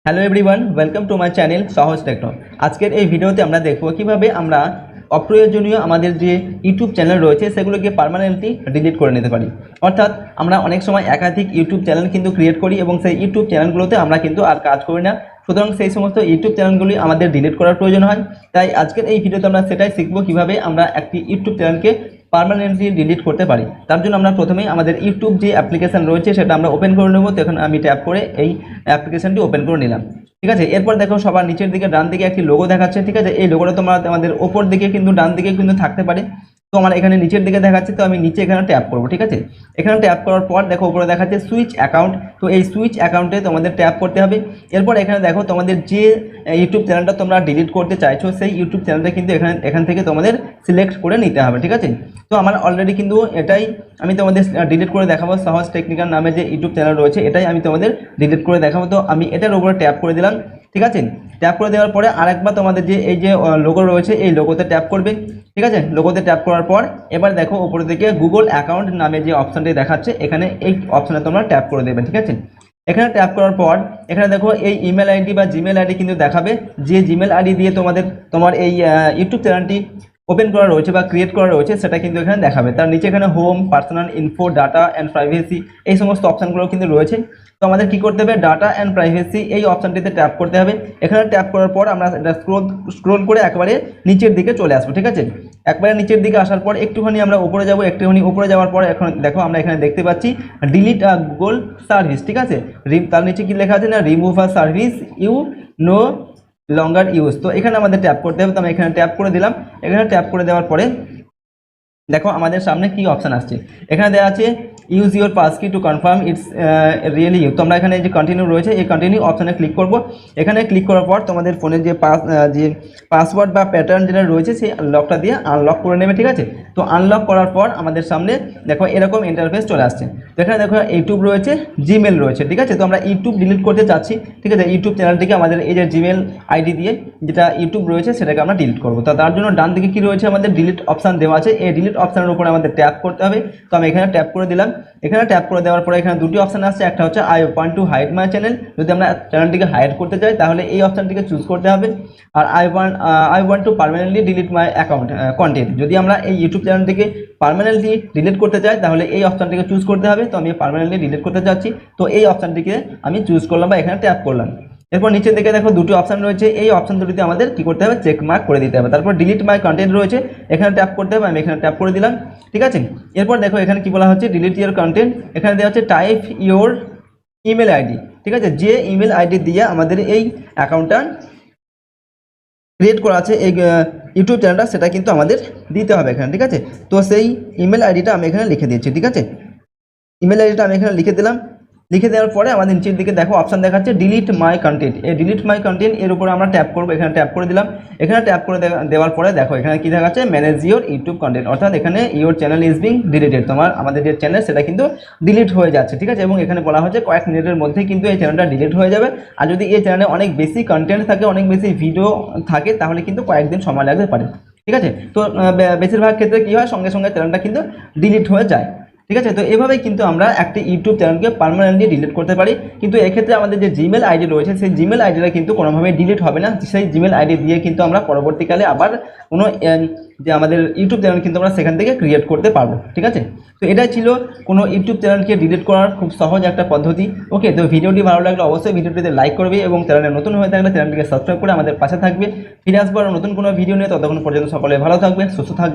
Hello everyone, welcome to my channel সহজ techno. আজকের এই ভিডিওতে আমরা দেখব কিভাবে আমরা অপ্রয়োজনীয় আমাদের যে ইউটিউব চ্যানেল রয়েছে সেগুলোকে পার্মানেন্টলি ডিলিট করে নিতে পারি। অর্থাৎ আমরা অনেক সময় একাধিক ইউটিউব চ্যানেল কিন্তু ক্রিয়েট করি এবং সেই ইউটিউব চ্যানেলগুলোতে আমরা কিন্তু আর কাজ করি না। সুতরাং সেই সমস্ত ইউটিউব চ্যানেলগুলি আমাদের ডিলিট করার প্রয়োজন হয়। তাই আজকের এই ভিডিওতে আমরা সেটাই শিখবো কিভাবে আমরা একটি ইউটিউব চ্যানেলকে পার্মানেন্টলি ডিলিট করতে পারি। তার জন্য আমরা প্রথমেই আমাদের ইউটিউব যে অ্যাপ্লিকেশন রয়েছে সেটা আমরা ওপেন করে নেব। তো এখন আমি ট্যাপ করে এই অ্যাপ্লিকেশনটি ওপেন করে নিলাম। ঠিক আছে, এরপর দেখো সবার নিচের দিকে ডান দিকে একটি লোগো দেখাচ্ছে। ঠিক আছে, এই লোগোটা তোমরা আমাদের ওপর দিকে কিন্তু ডান দিকে কিন্তু থাকতে পারে। তো আমার এখানে নিচের দিকে দেখাচ্ছে, তো আমি নিচে এখানে ট্যাপ করবো। ঠিক আছে, এখানে ট্যাপ করার পর দেখো উপরে দেখাচ্ছে সুইচ অ্যাকাউন্ট। তো এই সুইচ অ্যাকাউন্টে তোমাদের ট্যাপ করতে হবে। এরপর এখানে দেখো তোমাদের যে ইউটিউব চ্যানেলটা তোমরা ডিলিট করতে চাইছো সেই ইউটিউব চ্যানেলটা কিন্তু এখান থেকে তোমাদের সিলেক্ট করে নিতে হবে। ঠিক আছে, তো আমার অলরেডি কিন্তু এটাই আমি তোমাদের ডিলিট করে দেখাবো। সহজ টেকনিক্যাল নামে যে ইউটিউব চ্যানেল রয়েছে এটাই আমি তোমাদের ডিলিট করে দেখাবো। তো আমি এটার উপরে ট্যাপ করে দিলাম। ঠিক আছে, ট্যাপ করে দেওয়ার পরে আরেকবার তোমাদের যে এই যে লোগো রয়েছে এই লোগোতে ট্যাপ করবে। ঠিক আছে, লোগোতে ট্যাপ করার পর এবার দেখো উপরে দিকে গুগল অ্যাকাউন্ট নামে যে অপশনটি দেখাচ্ছে এখানে এই অপশনে তোমরা ট্যাপ করে দেবে। ঠিক আছে, এখানে ট্যাপ করার পর এখানে দেখো এই ইমেল আইডি বা জিমেল আইডি কিন্তু দেখাবে। যে জিমেল আইডি দিয়ে তোমার এই ইউটিউব চ্যানেলটি ওপেন করা রয়েছে বা ক্রিয়েট করা রয়েছে সেটা কিন্তু এখানে দেখাবে। তার নিচে এখানে home, personal info, data and privacy এই সমস্ত অপশানগুলো কিন্তু রয়েছে। তো আমাদের কি করতে হবে, ডাটা অ্যান্ড প্রাইভেসি এই অপশানটিতে ট্যাপ করতে হবে। এখানে ট্যাপ করার পর আমরা এটা স্ক্রোল করে একবারে নিচের দিকে চলে আসবো। ঠিক আছে, একবারে নিচের দিকে আসার পর একটুখানি আমরা উপরে যাব। একটুখানি উপরে যাওয়ার পর এখন দেখো আমরা এখানে দেখতে পাচ্ছি ডিলিট গুগল সার্ভিস। ঠিক আছে, তার নিচে কি লেখা আছে না, remove a service you no longer use. তো এখানে আমাদের ট্যাপ করতে হবে। তো আমি এখানে ট্যাপ করে দিলাম। এখানে ট্যাপ করে দেওয়ার পরে দেখো আমাদের সামনে কি অপশান আসছে, এখানে দেওয়া আছে use your passkey to confirm it's really you. তো আমরা এখানে যে কন্টিনিউ রয়েছে এই কন্টিনিউ অপশানে ক্লিক করব। এখানে ক্লিক করার পর তোমাদের ফোনের যে পাসওয়ার্ড বা প্যাটার্ন যেটা রয়েছে সেই লকটা দিয়ে আনলক করে নেবে। ঠিক আছে, তো আনলক করার পর আমাদের সামনে দেখো এরকম ইন্টারফেস চলে আসছে। তো এখানে দেখো ইউটিউব রয়েছে, জিমেল রয়েছে। ঠিক আছে, তো আমরা ইউটিউব ডিলিট করতে চাচ্ছি। ঠিক আছে, ইউটিউব চ্যানেলটিকে আমাদের এই যে জিমেল আইডি দিয়ে যেটা ইউটিউব রয়েছে সেটাকে আমরা ডিলিট করবো। তো তার জন্য ডান দিকে কি রয়েছে, আমাদের ডিলিট অপশান দেওয়া আছে। এই ডিলিট অপশানের উপরে আমাদের ট্যাপ করতে হবে। তো আমি এখানে ট্যাপ করে দিলাম। এখানে ট্যাপ করে দেওয়ার পরে এখানে দুটি অপশান আসছে। একটা হচ্ছে I want to hide my channel, যদি আমরা চ্যানেলটিকে হাইড করতে চাই তাহলে এই অপশানটিকে চুজ করতে হবে। আর I want to permanently delete my account content, যদি আমরা এই ইউটিউব চ্যানেলটিকে পার্মানেন্টলি ডিলিট করতে চাই তাহলে এই অপশানটিকে চুজ করতে হবে। তো আমি পার্মানেন্টলি ডিলিট করতে চাচ্ছি, তো এই অপশানটিকে আমি চুজ করলাম বা এখানে ট্যাপ করলাম। এরপর নিচের দিকে দেখো দুটো অপশান রয়েছে, এই অপশান দুটিতে আমাদের কি করতে হবে, চেক মার্ক করে দিতে হবে। তারপর ডিলিট মাই কন্টেন্ট রয়েছে, এখানে ট্যাপ করতে হবে। আমি এখানে ট্যাপ করে দিলাম। ঠিক আছে, এরপর দেখো এখানে কি বলা হচ্ছে, ডিলিট ইউর কন্টেন্ট। এখানে দেওয়া হচ্ছে টাইপ ইউর ইমেল আইডি। ঠিক আছে, যে ইমেল আইডি দিয়ে আমাদের এই অ্যাকাউন্টটা ক্রিয়েট করা আছে এই ইউটিউব চ্যানেলটা সেটা কিন্তু আমাদের দিতে হবে এখানে। ঠিক আছে, তো সেই ইমেল আইডিটা আমি এখানে লিখে দিয়েছি। ঠিক আছে, ইমেল আইডিটা আমি এখানে লিখে দিলাম। লিখে দেওয়ার পরে আমাদের নিচের দিকে দেখো অপশান দেখাচ্ছে ডিলিট মাই কন্টেন্ট। এই ডিলিট মাই কন্টেন্ট এর উপরে আমরা ট্যাপ করবো। এখানে ট্যাপ করে দিলাম। এখানে ট্যাপ করে দেওয়ার পরে দেখো এখানে কি দেখাচ্ছে, ম্যানেজ ইউর ইউটিউব কন্টেন্ট, অর্থাৎ এখানে your channel is being deleted, আমাদের যে চ্যানেল সেটা কিন্তু ডিলিট হয়ে যাচ্ছে। ঠিক আছে, এবং এখানে বলা হচ্ছে কয়েক মিনিটের মধ্যে কিন্তু এই চ্যানেলটা ডিলিট হয়ে যাবে। আর যদি এই চ্যানেলে অনেক বেশি কন্টেন্ট থাকে, অনেক বেশি ভিডিও থাকে তাহলে কিন্তু কয়েকদিন সময় লাগতে পারে। ঠিক আছে, তো বেশিরভাগ ক্ষেত্রে কি হয়, সঙ্গে সঙ্গে চ্যানেলটা কিন্তু ডিলিট হয়ে যায়। ঠিক আছে, তো এভাবেই কিন্তু আমরা একটি ইউটিউব চ্যানেলকে পার্মানেন্টলি ডিলিট করতে পারি। কিন্তু এক্ষেত্রে আমাদের যে জিমেল আইডি রয়েছে সেই জিমেল আইডিটা কিন্তু কোনোভাবে ডিলিট হবে না। সেই জিমেল আইডি দিয়ে কিন্তু আমরা পরবর্তীকালে আবার কোনো যে আমাদের ইউটিউব চ্যানেল কিন্তু আমরা সেখান থেকে ক্রিয়েট করতে পারবো। ঠিক আছে, তো এটাই ছিল কোনো ইউটিউব চ্যানেলকে ডিলিট করার খুব সহজ একটা পদ্ধতি। ওকে, তো ভিডিওটি ভালো লাগলে অবশ্যই ভিডিওটিতে লাইক করবে এবং চ্যানেলে নতুন হয়ে থাকলে চ্যানেলটিকে সাবস্ক্রাইব করে আমাদের পাশে থাকবে। ফিরে আসবো আর নতুন কোনো ভিডিও নিয়ে, ততক্ষণ পর্যন্ত সকলে ভালো থাকবে, সুস্থ থাকবে।